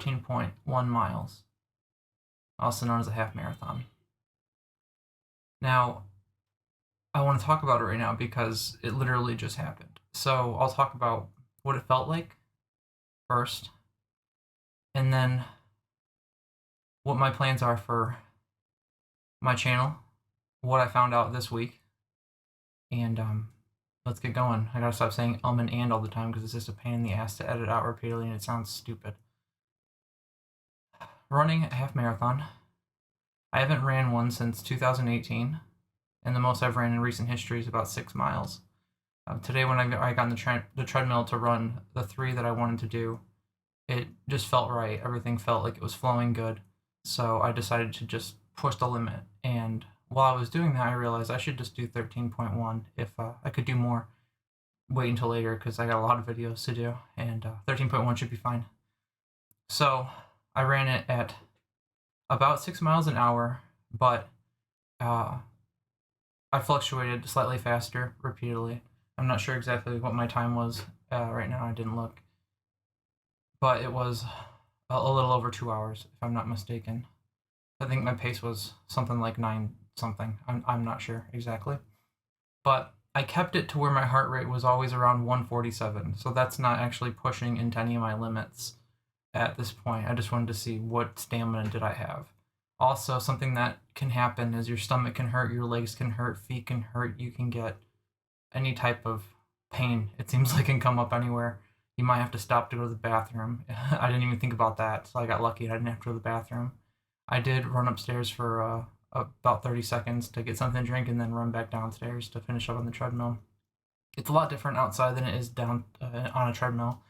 13.1 miles, also known as a half marathon. Now, I want to talk about it right now because it literally just happened. So I'll talk about what it felt like first, and then what my plans are for my channel, what I found out this week, and let's get going. I gotta stop saying and all the time because it's just a pain in the ass to edit out repeatedly and it sounds stupid. Running a half marathon. I haven't ran one since 2018, and the most I've ran in recent history is about 6 miles. Today when I got on the treadmill to run the 3 that I wanted to do, it just felt right. Everything felt like it was flowing good. So I decided to just push the limit. And while I was doing that, I realized I should just do 13.1. If I could do more, wait until later because I got a lot of videos to do. And 13.1 should be fine. So I ran it at about 6 miles an hour, but I fluctuated slightly faster repeatedly. I'm not sure exactly what my time was right now. I didn't look. But it was a little over 2 hours, if I'm not mistaken. I think my pace was something like 9 something. I'm not sure exactly. But I kept it to where my heart rate was always around 147. So that's not actually pushing into any of my limits at this point. I just wanted to see what stamina did I have. Also, something that can happen is your stomach can hurt, your legs can hurt, feet can hurt. You can get any type of pain. It seems like it can come up anywhere. You might have to stop to go to the bathroom. I didn't even think about that, so I got lucky. I didn't have to go to the bathroom. I did run upstairs for about 30 seconds to get something to drink and then run back downstairs to finish up on the treadmill. It's a lot different outside than it is down on a treadmill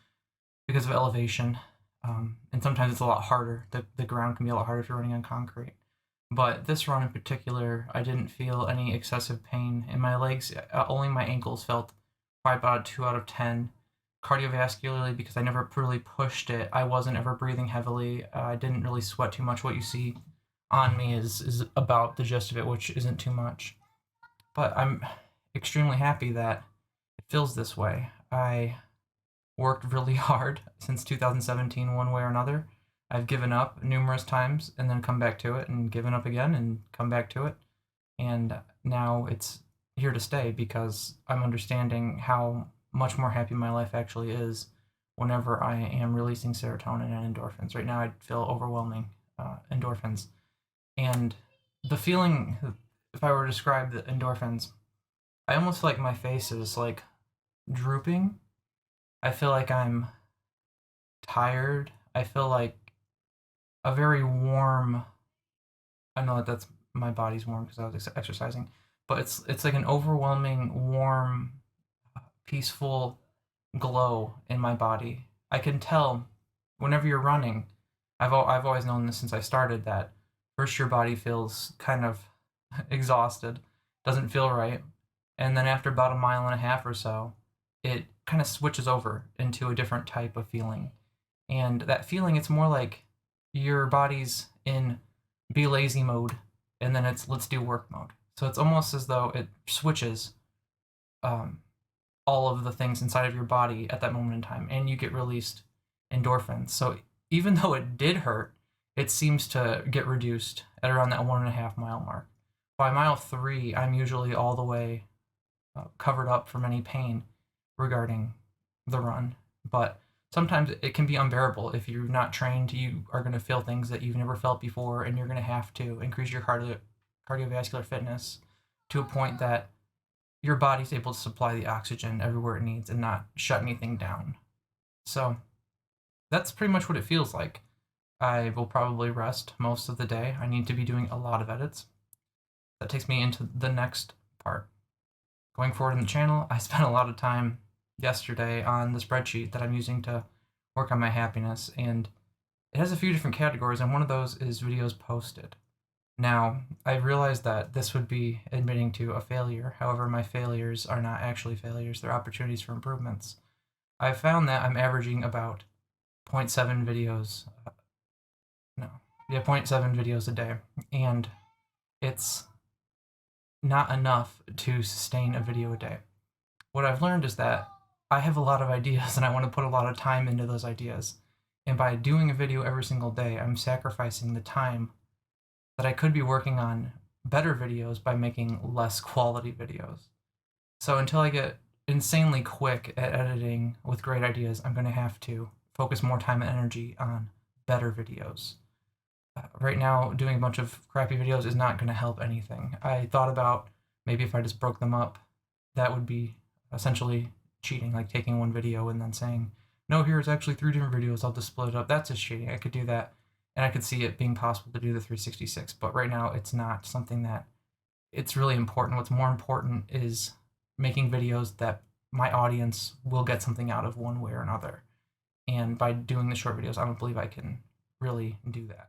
because of elevation. And sometimes it's a lot harder. The ground can be a lot harder if you're running on concrete. But this run in particular, I didn't feel any excessive pain in my legs. Only my ankles felt probably about a 2 out of 10. Cardiovascularly, because I never really pushed it, I wasn't ever breathing heavily. I didn't really sweat too much. What you see on me is about the gist of it, which isn't too much. But I'm extremely happy that it feels this way. I worked really hard since 2017 one way or another. I've given up numerous times and then come back to it and given up again and come back to it. And now it's here to stay because I'm understanding how much more happy my life actually is whenever I am releasing serotonin and endorphins. Right now I feel overwhelming endorphins. And the feeling, if I were to describe the endorphins, I almost feel like my face is like drooping. I feel like I'm tired. I feel like a very warm, I know that that's my body's warm because I was exercising, but it's like an overwhelming, warm, peaceful glow in my body. I can tell whenever you're running. I've always known this since I started that first your body feels kind of exhausted, doesn't feel right, and then after about a mile and a half or so, it kind of switches over into a different type of feeling. And that feeling, it's more like your body's in be lazy mode, and then it's let's do work mode. So it's almost as though it switches all of the things inside of your body at that moment in time, and you get released endorphins. So even though it did hurt, it seems to get reduced at around that 1.5 mile mark. By mile 3, I'm usually all the way covered up from any pain regarding the run. But sometimes it can be unbearable. If you're not trained, you are going to feel things that you've never felt before, and you're going to have to increase your cardiovascular fitness to a point that your body's able to supply the oxygen everywhere it needs and not shut anything down. So that's pretty much what it feels like. I will probably rest most of the day. I need to be doing a lot of edits. That takes me into the next part. Going forward in the channel, I spent a lot of time yesterday on the spreadsheet that I'm using to work on my happiness, and it has a few different categories, and one of those is videos posted. Now, I realized that this would be admitting to a failure. However, my failures are not actually failures. They're opportunities for improvements. I've found that I'm averaging about 0.7 videos, 0.7 videos a day, and it's not enough to sustain a video a day. What I've learned is that I have a lot of ideas and I want to put a lot of time into those ideas. And by doing a video every single day, I'm sacrificing the time that I could be working on better videos by making less quality videos. So until I get insanely quick at editing with great ideas, I'm going to have to focus more time and energy on better videos. Right now, doing a bunch of crappy videos is not going to help anything. I thought about maybe if I just broke them up, that would be essentially cheating, like taking one video and then saying, no, here's actually 3 different videos, I'll just split it up. That's just cheating. I could do that, and I could see it being possible to do the 366, but right now it's not something that it's really important. What's more important is making videos that my audience will get something out of one way or another. And by doing the short videos, I don't believe I can really do that.